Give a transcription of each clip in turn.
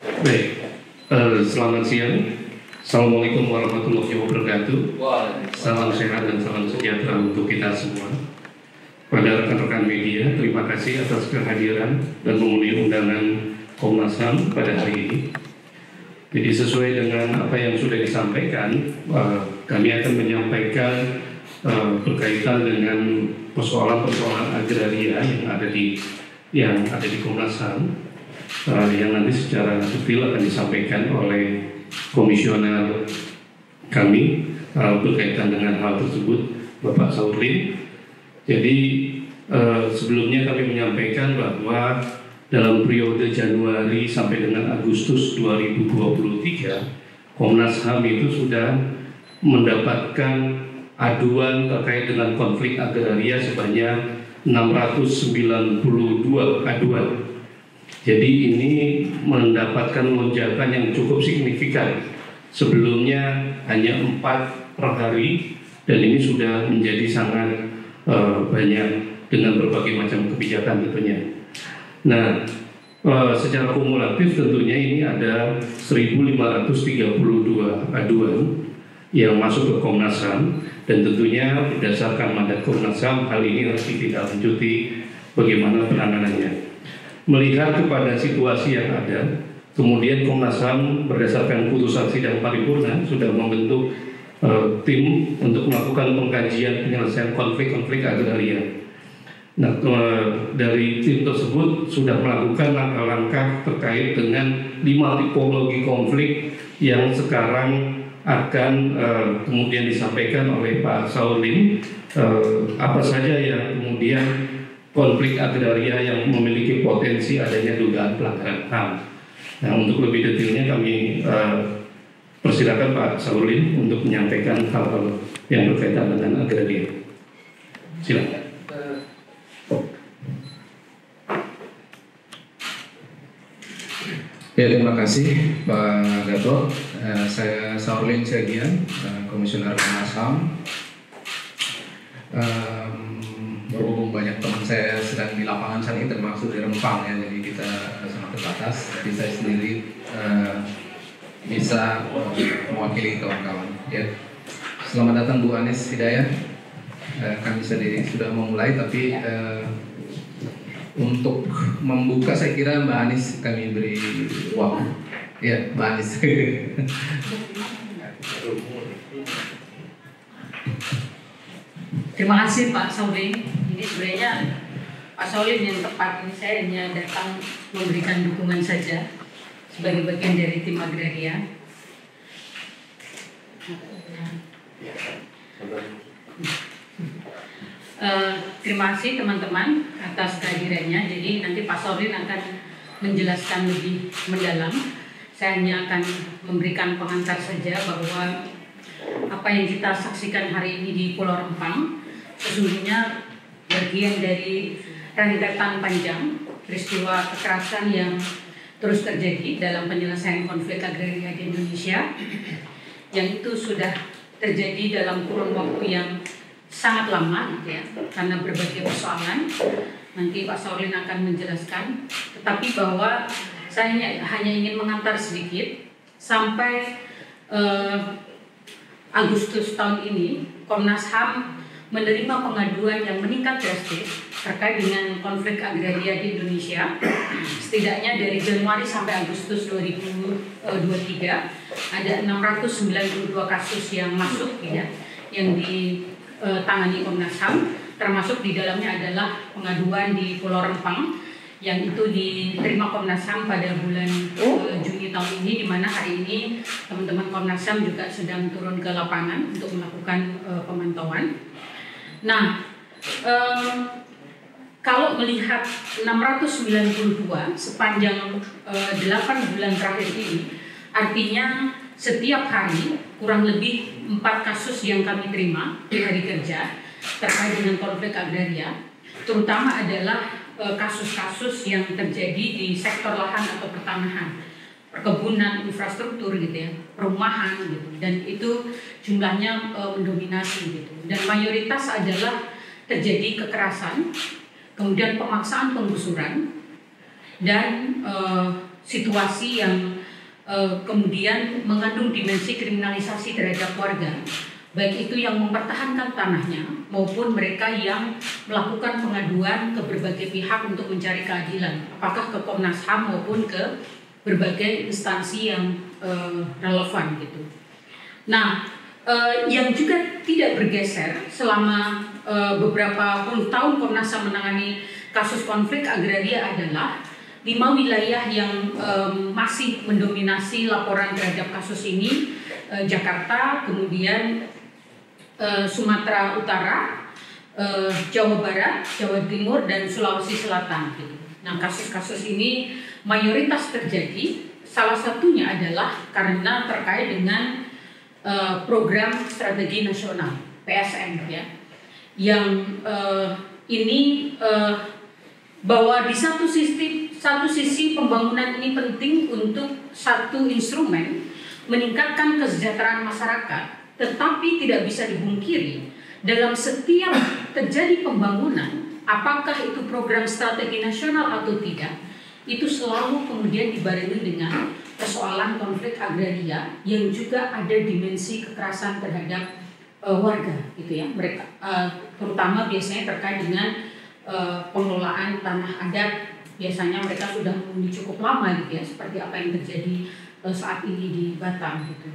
Baik, selamat siang. Assalamualaikum warahmatullahi wabarakatuh. Salam sehat dan salam sejahtera untuk kita semua. Pada rekan-rekan media, terima kasih atas kehadiran dan memenuhi undangan Komnas HAM pada hari ini. Jadi sesuai dengan apa yang sudah disampaikan, kami akan menyampaikan berkaitan dengan persoalan-persoalan agraria yang ada di Komnas HAM. Yang nanti secara detail akan disampaikan oleh komisioner kami berkaitan dengan hal tersebut, Bapak Saurlin. Jadi sebelumnya kami menyampaikan bahwa dalam periode Januari sampai dengan Agustus 2023, Komnas HAM itu sudah mendapatkan aduan terkait dengan konflik agraria sebanyak 692 aduan. Jadi ini mendapatkan lonjakan yang cukup signifikan. Sebelumnya hanya 4 per hari, dan ini sudah menjadi sangat banyak dengan berbagai macam kebijakan tentunya. Nah, secara kumulatif tentunya ini ada 1.532 aduan yang masuk ke Komnas HAM, dan tentunya berdasarkan mandat Komnas HAM hal ini harus ditindaklanjuti bagaimana penanganannya. Melihat kepada situasi yang ada, kemudian Komnas HAM berdasarkan putusan sidang paripurna sudah membentuk tim untuk melakukan pengkajian penyelesaian konflik-konflik agraria. Nah, dari tim tersebut sudah melakukan langkah-langkah terkait dengan 5 tipologi konflik yang sekarang akan kemudian disampaikan oleh Pak Saurlin, apa saja yang kemudian konflik agraria yang memiliki potensi adanya dugaan pelanggaran HAM. Nah, untuk lebih detailnya kami persilakan Pak Saurlin untuk menyampaikan hal-hal yang berkaitan dengan agraria. Silakan. Ya, terima kasih Pak Gatot. Saya Saurlin Siagian, Komisioner Komnas HAM. Berhubung banyak teman saya sedang di lapangan saat ini, termasuk di Rempang ya, jadi kita sangat terbatas. Jadi saya sendiri bisa mewakili kawan-kawan. Ya, selamat datang Bu Anis Hidayah. Kami sudah memulai, tapi untuk membuka saya kira Mbak Anis kami beri waktu. Ya, Mbak Anis. Terima kasih Pak Saurlin. Ini sebenarnya Pak Saurlin yang tepat. Ini saya hanya datang memberikan dukungan saja sebagai bagian dari tim agraria. Terima kasih teman-teman atas kehadirannya. Jadi nanti Pak Saurlin akan menjelaskan lebih mendalam. Saya hanya akan memberikan pengantar saja bahwa apa yang kita saksikan hari ini di Pulau Rempang sesungguhnya bagian dari rentetan panjang peristiwa kekerasan yang terus terjadi dalam penyelesaian konflik agraria di Indonesia, yang itu sudah terjadi dalam kurun waktu yang sangat lama gitu ya, karena berbagai persoalan. Nanti Pak Saurlin akan menjelaskan, tetapi bahwa saya hanya ingin mengantar sedikit sampai Agustus tahun ini Komnas HAM menerima pengaduan yang meningkat drastis terkait dengan konflik agraria di Indonesia. Setidaknya dari Januari sampai Agustus 2023 ada 692 kasus yang masuk ya, yang ditangani Komnas HAM, termasuk di dalamnya adalah pengaduan di Pulau Rempang yang itu diterima Komnas HAM pada bulan Juni tahun ini, di mana hari ini teman-teman Komnas HAM juga sedang turun ke lapangan untuk melakukan pemantauan. Nah, kalau melihat 692 sepanjang 8 bulan terakhir ini, artinya setiap hari kurang lebih 4 kasus yang kami terima di hari kerja terkait dengan konflik agraria, terutama adalah kasus-kasus yang terjadi di sektor lahan atau pertanahan, perkebunan, infrastruktur gitu ya, perumahan gitu, dan itu jumlahnya mendominasi gitu, dan mayoritas adalah terjadi kekerasan, kemudian pemaksaan penggusuran, dan situasi yang kemudian mengandung dimensi kriminalisasi terhadap warga, baik itu yang mempertahankan tanahnya maupun mereka yang melakukan pengaduan ke berbagai pihak untuk mencari keadilan, apakah ke Komnas HAM maupun ke berbagai instansi yang relevan gitu. Nah, yang juga tidak bergeser selama beberapa puluh tahun Komnas HAM menangani kasus konflik agraria adalah 5 wilayah yang masih mendominasi laporan terhadap kasus ini, Jakarta, kemudian Sumatera Utara, Jawa Barat, Jawa Timur, dan Sulawesi Selatan. Gitu. Nah, kasus-kasus ini mayoritas terjadi, salah satunya adalah karena terkait dengan program strategi nasional PSN ya, yang ini bahwa di satu sisi pembangunan ini penting untuk satu instrumen meningkatkan kesejahteraan masyarakat, tetapi tidak bisa dipungkiri dalam setiap terjadi pembangunan, apakah itu program strategi nasional atau tidak, itu selalu kemudian dibarengi dengan persoalan konflik agraria yang juga ada dimensi kekerasan terhadap warga, gitu ya. Mereka terutama biasanya terkait dengan pengelolaan tanah adat. Biasanya mereka sudah mengundi cukup lama, gitu ya, seperti apa yang terjadi saat ini di Batam, gitu.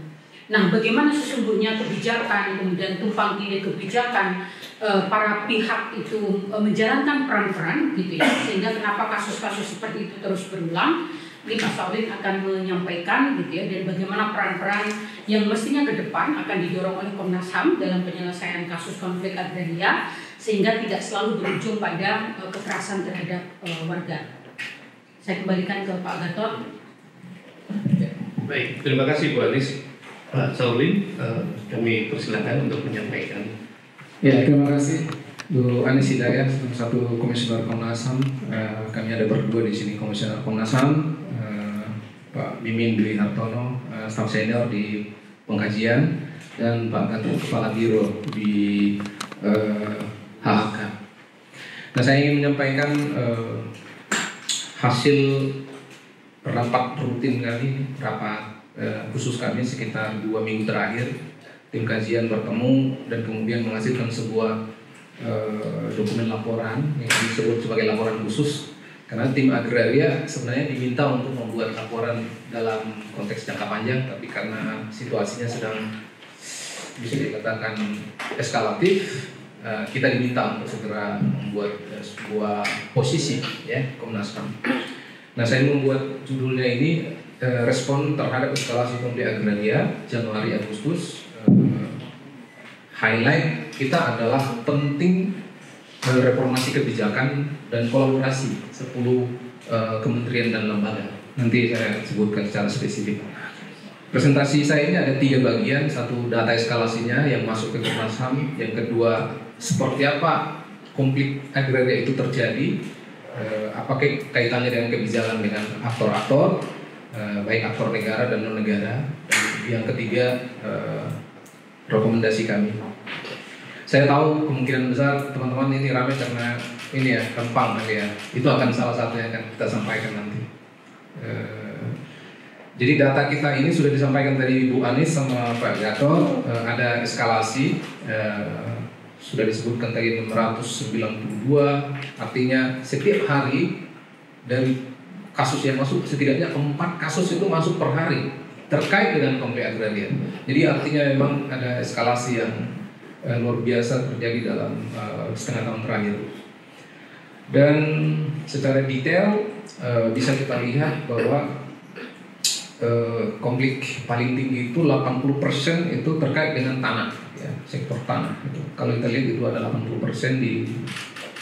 Nah, bagaimana sesungguhnya kebijakan, kemudian tumpang tindih kebijakan para pihak itu menjalankan peran-peran, gitu ya, sehingga kenapa kasus-kasus seperti itu terus berulang. Ini Pak Saudin akan menyampaikan, gitu ya, dan bagaimana peran-peran yang mestinya ke depan akan didorong oleh Komnas HAM dalam penyelesaian kasus konflik agraria, sehingga tidak selalu berujung pada kekerasan terhadap warga. Saya kembalikan ke Pak Gatot. Baik, terima kasih Bu Anis. Pak Saulin, kami persilakan untuk menyampaikan. Ya, terima kasih Bu Anis Hidayat, satu komisioner Komnas HAM. Kami ada berdua di sini komisioner Komnas HAM, Pak Mimin Dwi Hartono, staf senior di pengkajian, dan Pak Gatot Kepala Biro di HHK. Nah, saya ingin menyampaikan hasil rapat rutin kami, rapat khusus kami sekitar 2 minggu terakhir. Tim kajian bertemu dan kemudian menghasilkan sebuah dokumen laporan yang disebut sebagai laporan khusus, karena tim agraria sebenarnya diminta untuk membuat laporan dalam konteks jangka panjang, tapi karena situasinya sedang bisa dikatakan eskalatif, kita diminta untuk segera membuat sebuah posisi ya Komnas HAM. Nah, saya membuat judulnya ini respon terhadap eskalasi konflik agraria Januari-Agustus. Highlight kita adalah penting reformasi kebijakan dan kolaborasi 10 kementerian dan lembaga. Nanti saya sebutkan secara spesifik. Presentasi saya ini ada 3 bagian. Satu, data eskalasinya yang masuk ke Komnas HAM. Yang kedua, seperti apa konflik agraria itu terjadi, apa kaitannya dengan kebijakan dengan aktor-aktor, baik aktor negara dan non-negara. Dan yang ketiga, rekomendasi kami. Saya tahu kemungkinan besar teman-teman ini ramai karena ini ya, Rempang ya. Itu akan salah satu yang akan kita sampaikan nanti. Jadi data kita ini sudah disampaikan tadi Ibu Anis sama Pak Gatot. Ada eskalasi, sudah disebutkan tadi 692. Artinya setiap hari dari kasus yang masuk, setidaknya 4 kasus itu masuk per hari terkait dengan konflik agraria. Jadi artinya memang ada eskalasi yang luar biasa terjadi dalam setengah tahun terakhir. Dan secara detail bisa kita lihat bahwa konflik paling tinggi itu 80% itu terkait dengan tanah, ya, sektor tanah. Itu. Kalau kita lihat itu ada 80% di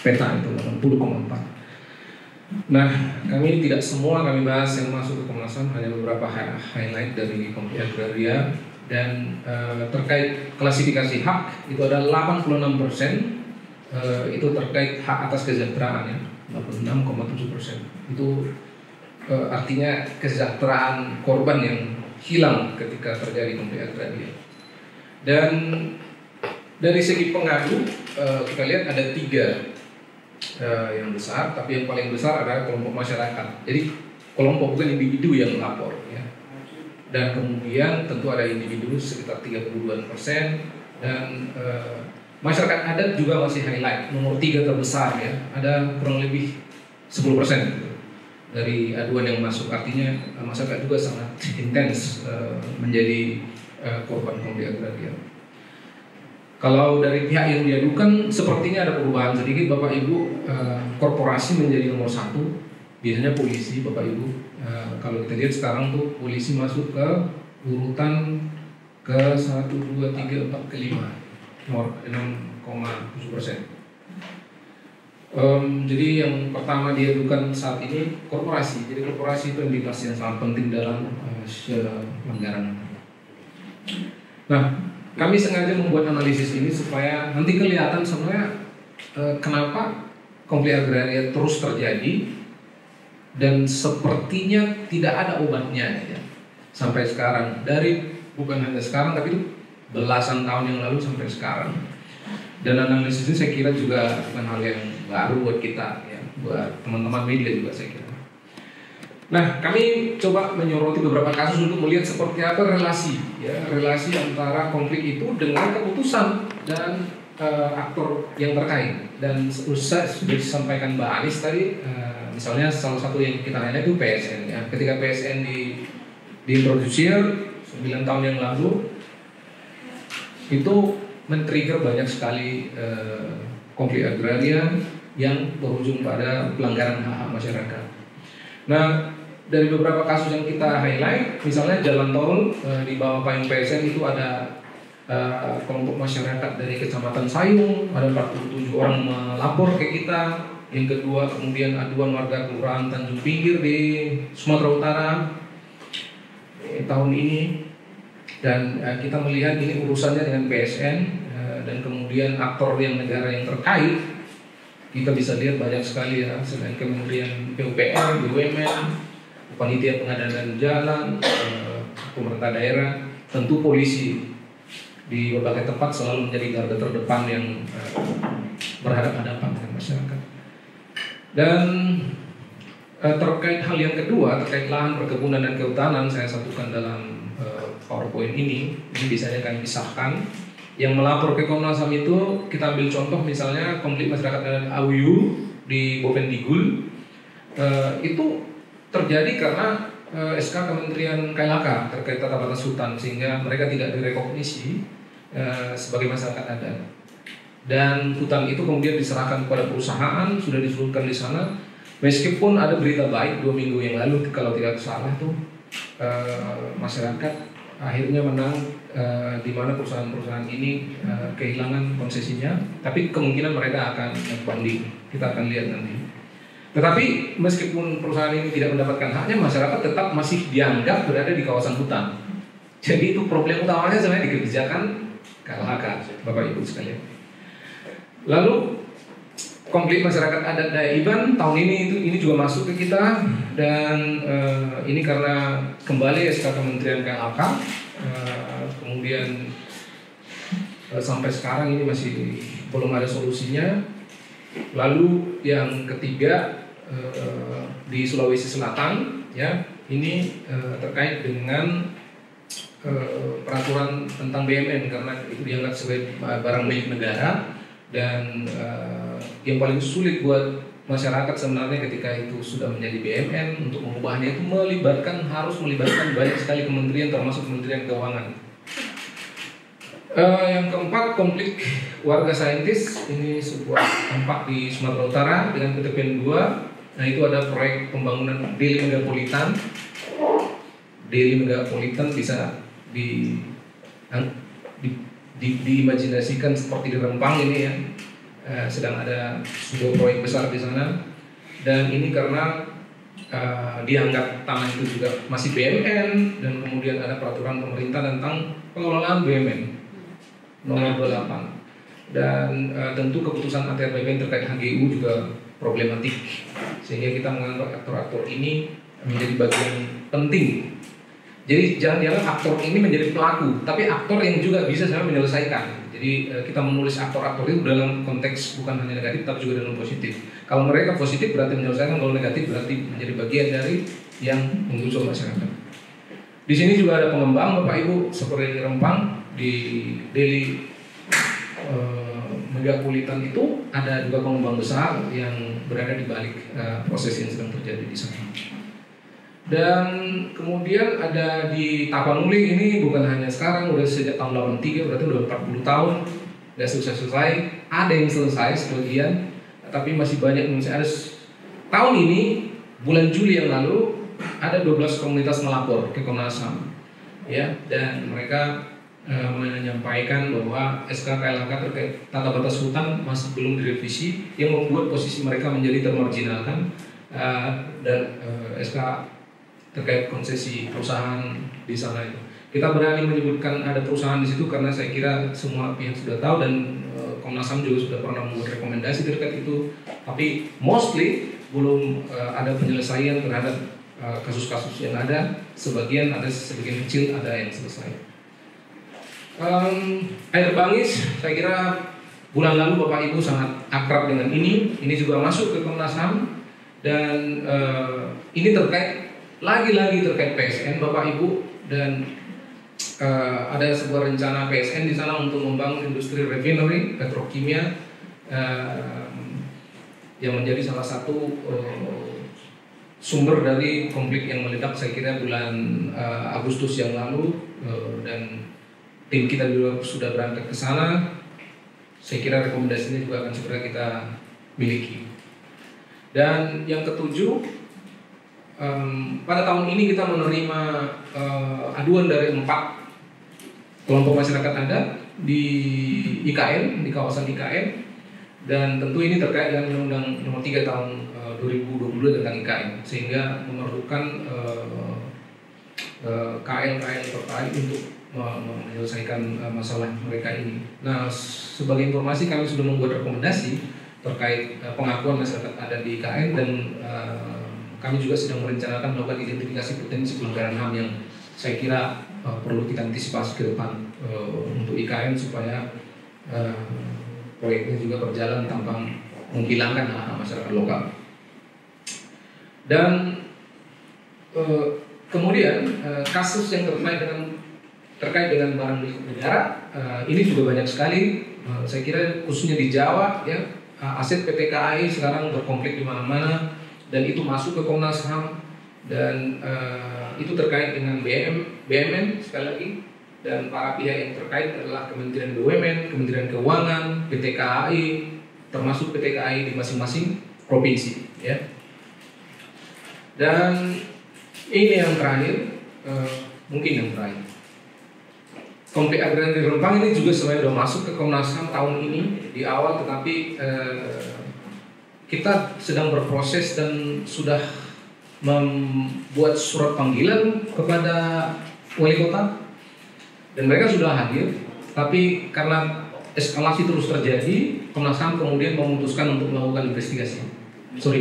peta itu 80,4. Nah, kami tidak semua kami bahas yang masuk ke Komnas HAM, hanya beberapa highlight dari konflik agraria. Dan terkait klasifikasi hak itu ada 86% itu terkait hak atas kesejahteraan ya, 86,7%. Itu artinya kesejahteraan korban yang hilang ketika terjadi konflik agraria. Dan dari segi pengadu kita lihat ada 3 yang besar, tapi yang paling besar adalah kelompok masyarakat. Jadi kelompok, bukan individu yang melapor ya. Dan kemudian tentu ada individu sekitar 32%, dan masyarakat adat juga masih highlight, nomor 3 terbesar ya, ada kurang lebih 10% gitu dari aduan yang masuk. Artinya masyarakat juga sangat intens menjadi korban konflik agraria. Kalau dari pihak yang diadukan sepertinya ada perubahan sedikit Bapak Ibu. Korporasi menjadi nomor 1, biasanya polisi Bapak Ibu. Kalau kita lihat sekarang tuh polisi masuk ke urutan ke 1, 2, 3, 4, ke 5, nomor 6,7%. Jadi yang pertama diadukan saat ini korporasi. Jadi korporasi itu indikasi yang sangat penting dalam pelanggaran. Nah, kami sengaja membuat analisis ini supaya nanti kelihatan sebenarnya kenapa konflik agraria terus terjadi dan sepertinya tidak ada obatnya ya, sampai sekarang. Dari bukan hanya sekarang tapi itu belasan tahun yang lalu sampai sekarang. Dan analisis ini saya kira juga bukan hal yang baru buat kita ya, buat teman-teman media juga saya kira. Nah, kami coba menyoroti beberapa kasus untuk melihat seperti apa relasi antara konflik itu dengan keputusan dan aktor yang terkait. Dan sudah disampaikan Mbak Anis tadi, misalnya salah satu yang kita highlight itu PSN ya. Ketika PSN diintroduksi 9 tahun yang lalu, itu men-trigger banyak sekali konflik agraria yang berujung pada pelanggaran hak-hak masyarakat. Nah, dari beberapa kasus yang kita highlight, misalnya jalan tol di bawah payung PSN itu ada kelompok masyarakat dari Kecamatan Sayung, ada 47 orang melapor ke kita. Yang kedua, kemudian aduan warga Kelurahan Tanjung Pinggir di Sumatera Utara tahun ini. Dan kita melihat ini urusannya dengan PSN dan kemudian aktor yang negara yang terkait. Kita bisa lihat banyak sekali ya, selain Kementerian PUPR, BUMN, Panitia Pengadaan Jalan, pemerintah daerah, tentu polisi di berbagai tempat selalu menjadi garda terdepan yang berhadapan-hadapan dengan masyarakat. Dan terkait hal yang kedua, terkait lahan perkebunan dan kehutanan, saya satukan dalam PowerPoint ini biasanya kami pisahkan. Yang melapor ke Komnas HAM itu kita ambil contoh misalnya konflik masyarakat dengan AUU di Bovendigul, itu terjadi karena SK Kementerian KLHK terkait tata batas hutan, sehingga mereka tidak direkognisi sebagai masyarakat adat. Dan hutan itu kemudian diserahkan kepada perusahaan, sudah diseluruhkan di sana. Meskipun ada berita baik 2 minggu yang lalu kalau tidak salah tuh masyarakat akhirnya menang, di mana perusahaan-perusahaan ini kehilangan konsesinya, tapi kemungkinan mereka akan banding. Kita akan lihat nanti. Tetapi meskipun perusahaan ini tidak mendapatkan haknya, masyarakat tetap masih dianggap berada di kawasan hutan. Jadi itu problem utamanya sebenarnya di kebijakan KLHK, Bapak Ibu sekalian. Lalu konflik masyarakat adat Dayak-Iban tahun ini juga masuk ke kita, dan ini karena kembali SK Kementerian KLHK, kemudian sampai sekarang ini masih belum ada solusinya. Lalu yang ketiga di Sulawesi Selatan ya, ini terkait dengan peraturan tentang BUMN, karena itu dianggap sebagai barang milik negara. Dan yang paling sulit buat masyarakat sebenarnya ketika itu sudah menjadi BUMN, untuk mengubahnya itu harus melibatkan banyak sekali kementerian, termasuk Kementerian Keuangan. Yang keempat, konflik warga saintis. Ini sebuah tempat di Sumatera Utara dengan ketepian 2. Nah, itu ada proyek pembangunan Deli Megapolitan. Deli Megapolitan bisa diimajinasikan seperti di Rempang ini ya. Sedang ada sebuah proyek besar di sana, dan ini karena dianggap tanah itu juga masih BUMN, dan kemudian ada peraturan pemerintah tentang pengelolaan BUMN nomor 28, dan tentu keputusan ATR BUMN terkait HGU juga problematik, sehingga kita menganggap aktor-aktor ini menjadi bagian penting. Jadi jangan aktor ini menjadi pelaku, tapi aktor yang juga bisa sebenarnya menyelesaikan. Jadi kita menulis aktor-aktor itu dalam konteks bukan hanya negatif, tapi juga dalam positif. Kalau mereka positif berarti menyelesaikan, kalau negatif berarti menjadi bagian dari yang mengusul masyarakat. Di sini juga ada pengembang Bapak Ibu seperti di Rempang, di Deli Megapolitan itu ada juga pengembang besar yang berada di balik proses yang sedang terjadi di sana. Dan kemudian ada di Tapanuli, ini bukan hanya sekarang, udah sejak tahun 83, berarti udah 40 tahun nggak selesai. Ada yang selesai sebagian, tapi masih banyak yang masih ada. Tahun ini bulan Juli yang lalu ada 12 komunitas melapor ke Komnas HAM, ya, dan mereka menyampaikan bahwa SK KLHK terkait tata batas hutan masih belum direvisi, yang membuat posisi mereka menjadi termarginalkan, dan SK terkait konsesi perusahaan di sana itu. Kita berani menyebutkan ada perusahaan di situ karena saya kira semua pihak sudah tahu, dan Komnas HAM juga sudah pernah membuat rekomendasi terkait itu. Tapi mostly belum ada penyelesaian terhadap kasus-kasus yang ada. Sebagian kecil ada yang selesai. Air Bangis, saya kira bulan lalu Bapak Ibu sangat akrab dengan ini. Ini juga masuk ke Komnas HAM, dan ini lagi-lagi terkait PSN Bapak Ibu, dan ada sebuah rencana PSN di sana untuk membangun industri refinery petrokimia yang menjadi salah satu sumber dari konflik yang meledak saya kira bulan Agustus yang lalu, dan tim kita juga sudah berangkat ke sana. Saya kira rekomendasinya juga akan segera kita miliki. Dan yang ketujuh, pada tahun ini kita menerima aduan dari 4 kelompok masyarakat adat di IKN, di kawasan IKN, dan tentu ini terkait dengan Undang-Undang Nomor 3 tahun 2022 tentang IKN, sehingga memerlukan KL terkait untuk menyelesaikan masalah mereka ini. Nah, sebagai informasi kami sudah membuat rekomendasi terkait pengakuan masyarakat adat di IKN, dan kami juga sedang merencanakan melakukan identifikasi potensi pelanggaran HAM yang saya kira perlu kita antisipasi ke depan untuk IKN supaya proyeknya juga berjalan tanpa menghilangkan hak masyarakat lokal. Dan kemudian kasus yang terkait dengan barang milik negara ini juga banyak sekali. Saya kira khususnya di Jawa, ya, aset PT KAI sekarang berkonflik di mana-mana, dan itu masuk ke Komnas HAM, dan itu terkait dengan BUMN sekali lagi, dan para pihak yang terkait adalah Kementerian BUMN, Kementerian Keuangan, PT KAI, termasuk PT KAI di masing-masing provinsi, ya. Dan ini yang terakhir, mungkin yang terakhir, konflik agraria di Rempang ini juga sebenarnya sudah masuk ke Komnas HAM tahun ini di awal, tetapi kita sedang berproses dan sudah membuat surat panggilan kepada wali kota, dan mereka sudah hadir. Tapi karena eskalasi terus terjadi, Komnas HAM kemudian memutuskan untuk melakukan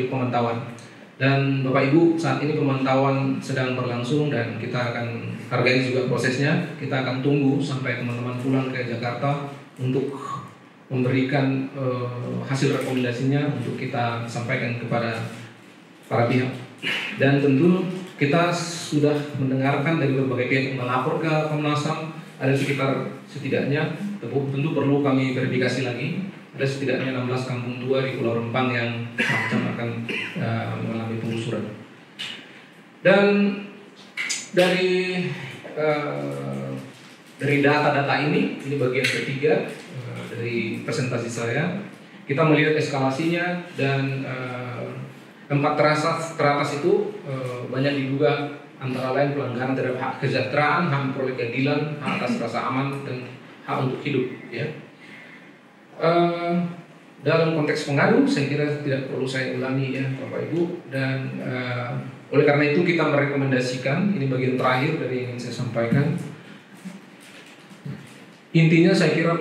pemantauan. Dan Bapak Ibu, saat ini pemantauan sedang berlangsung, dan kita akan hargai juga prosesnya. Kita akan tunggu sampai teman-teman pulang ke Jakarta untuk memberikan hasil rekomendasinya untuk kita sampaikan kepada para pihak. Dan tentu kita sudah mendengarkan dari berbagai pihak yang melapor ke Komnas HAM. Ada setidaknya tentu perlu kami verifikasi lagi. Ada setidaknya 16 kampung tua di Pulau Rempang yang macam akan mengalami penggusuran. Dan dari data-data ini bagian ketiga dari presentasi saya. Kita melihat eskalasinya, dan 4 teratas itu banyak diduga, antara lain pelanggaran terhadap hak kesejahteraan, hak memperoleh keadilan, hak atas rasa aman, dan hak untuk hidup, ya. Dalam konteks pengadu, saya kira tidak perlu saya ulangi, ya Bapak Ibu. Dan oleh karena itu kita merekomendasikan, ini bagian terakhir dari yang ingin saya sampaikan. Intinya saya kira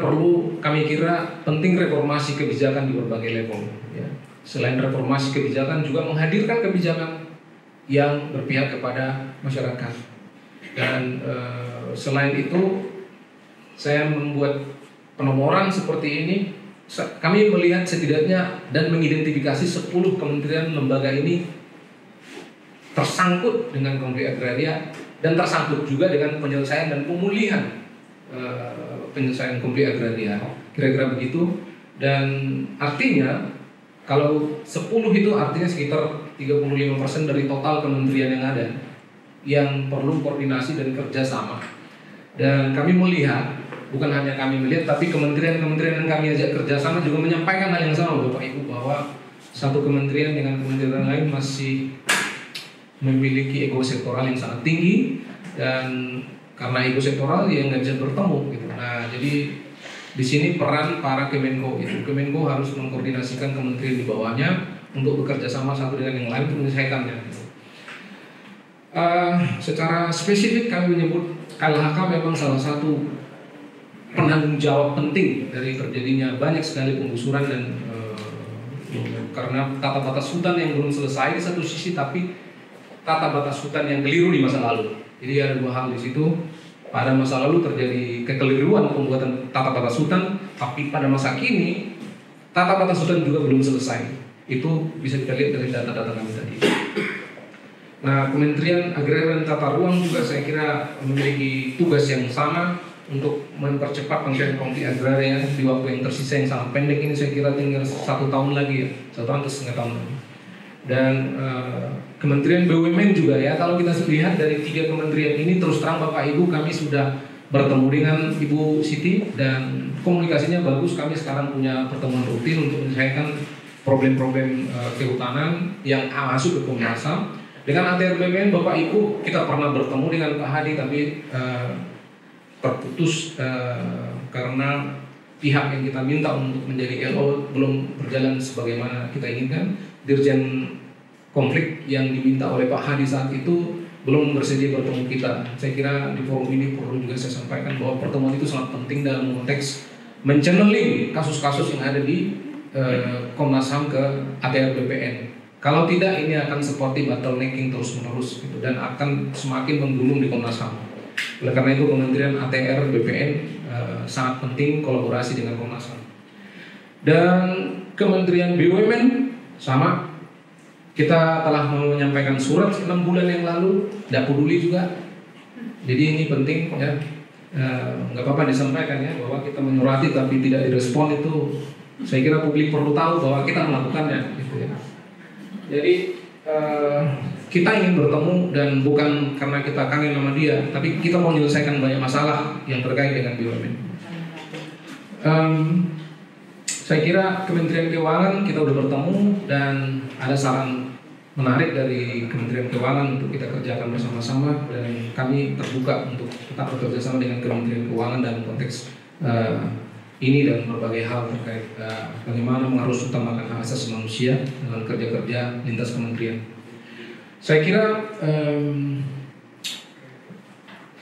kami kira penting reformasi kebijakan di berbagai level, ya. Selain reformasi kebijakan, juga menghadirkan kebijakan yang berpihak kepada masyarakat. Dan selain itu, saya membuat penomoran seperti ini. Kami melihat setidaknya dan mengidentifikasi 10 kementerian lembaga ini tersangkut dengan konflik agraria dan tersangkut juga dengan penyelesaian dan pemulihan penyelesaian konflik agraria, kira-kira begitu. Dan artinya kalau 10 itu artinya sekitar 35% dari total kementerian yang ada yang perlu koordinasi dan kerjasama. Dan kami melihat, bukan hanya kami melihat, tapi kementerian-kementerian yang kami ajak kerjasama juga menyampaikan hal yang sama, Bapak Ibu, bahwa satu kementerian dengan kementerian lain masih memiliki ego sektoral yang sangat tinggi, dan karena ego sektoral ya nggak bisa bertemu gitu. Nah, jadi di sini peran para Kemenko itu. Kemenko harus mengkoordinasikan kementerian di bawahnya untuk bekerja sama satu dengan yang lain untuk menyelesaikannya. Secara spesifik kami menyebut KLHK memang salah satu penanggung jawab penting dari terjadinya banyak sekali penggusuran dan karena tata batas hutan yang belum selesai di satu sisi, tapi tata batas hutan yang keliru di masa lalu. Jadi ada dua hal di situ. Pada masa lalu terjadi kekeliruan pembuatan tata batas hutan, tapi pada masa kini tata batas hutan juga belum selesai. Itu bisa kita lihat dari data-data kami tadi. Nah, Kementerian Agraria dan Tata Ruang juga saya kira memiliki tugas yang sama untuk mempercepat penyelesaian konflik agraria di waktu yang tersisa yang sangat pendek ini. Saya kira tinggal 1 tahun lagi ya, 1 tahun atau setengah tahun lagi. Dan Kementerian BUMN juga ya, kalau kita lihat dari 3 kementerian ini, terus terang Bapak Ibu kami sudah bertemu dengan Ibu Siti dan komunikasinya bagus. Kami sekarang punya pertemuan rutin untuk menyelesaikan problem-problem kehutanan yang masuk ke Komnas HAM. Dengan ATR BPN Bapak Ibu kita pernah bertemu dengan Pak Hadi, tapi terputus karena pihak yang kita minta untuk menjadi LO belum berjalan sebagaimana kita inginkan. Dirjen konflik yang diminta oleh Pak Hadi saat itu belum bersedia bertemu kita. Saya kira di forum ini perlu juga saya sampaikan bahwa pertemuan itu sangat penting dalam konteks mencanneling kasus-kasus yang ada di Komnas HAM ke ATR BPN. Kalau tidak, ini akan seperti bottlenecking terus-menerus gitu, dan akan semakin menggunung di Komnas HAM. Oleh karena itu Kementerian ATR BPN sangat penting kolaborasi dengan Komnas HAM. Dan Kementerian BUMN sama. Kita telah menyampaikan surat 6 bulan yang lalu, tidak peduli juga. Jadi ini penting ya, nggak apa-apa disampaikan ya, bahwa kita menyurati tapi tidak direspon itu. Saya kira publik perlu tahu bahwa kita melakukannya, gitu ya. Jadi kita ingin bertemu dan bukan karena kita kangen sama dia, tapi kita mau menyelesaikan banyak masalah yang terkait dengan BUMN. Saya kira Kementerian Keuangan kita udah bertemu dan ada saran menarik dari Kementerian Keuangan untuk kita kerjakan bersama-sama, dan kami terbuka untuk tetap bekerja sama dengan Kementerian Keuangan dalam konteks ini dan berbagai hal terkait bagaimana mengharus utamakan hak asasi manusia dalam kerja-kerja lintas kementerian. Saya kira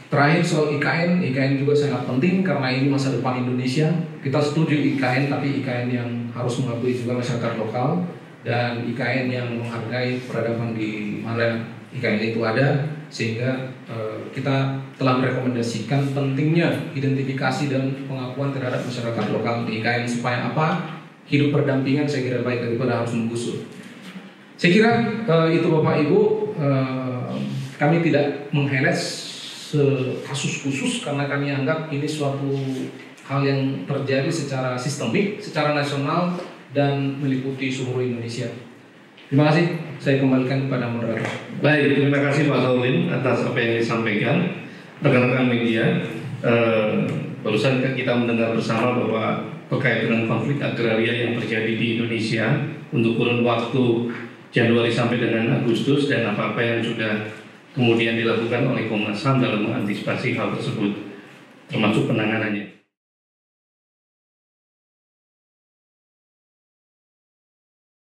terakhir soal IKN juga sangat penting karena ini masa depan Indonesia. Kita setuju IKN, tapi IKN yang harus mengakui juga masyarakat lokal dan IKN yang menghargai peradaban di mana IKN itu ada, sehingga kita telah merekomendasikan pentingnya identifikasi dan pengakuan terhadap masyarakat lokal di IKN supaya apa? Hidup berdampingan saya kira baik daripada harus menggusur. Saya kira itu Bapak Ibu, kami tidak meng-highlight kasus khusus karena kami anggap ini suatu hal yang terjadi secara sistemik, secara nasional dan meliputi seluruh Indonesia. Terima kasih, saya kembalikan kepada moderator. Baik, terima kasih Pak Saulin atas apa yang disampaikan. Rekan-rekan media, barusan kita mendengar bersama bahwa terkait dengan konflik agraria yang terjadi di Indonesia untuk kurun waktu Januari sampai dengan Agustus dan apa-apa yang sudah kemudian dilakukan oleh Komnas HAM dalam mengantisipasi hal tersebut, termasuk penanganannya.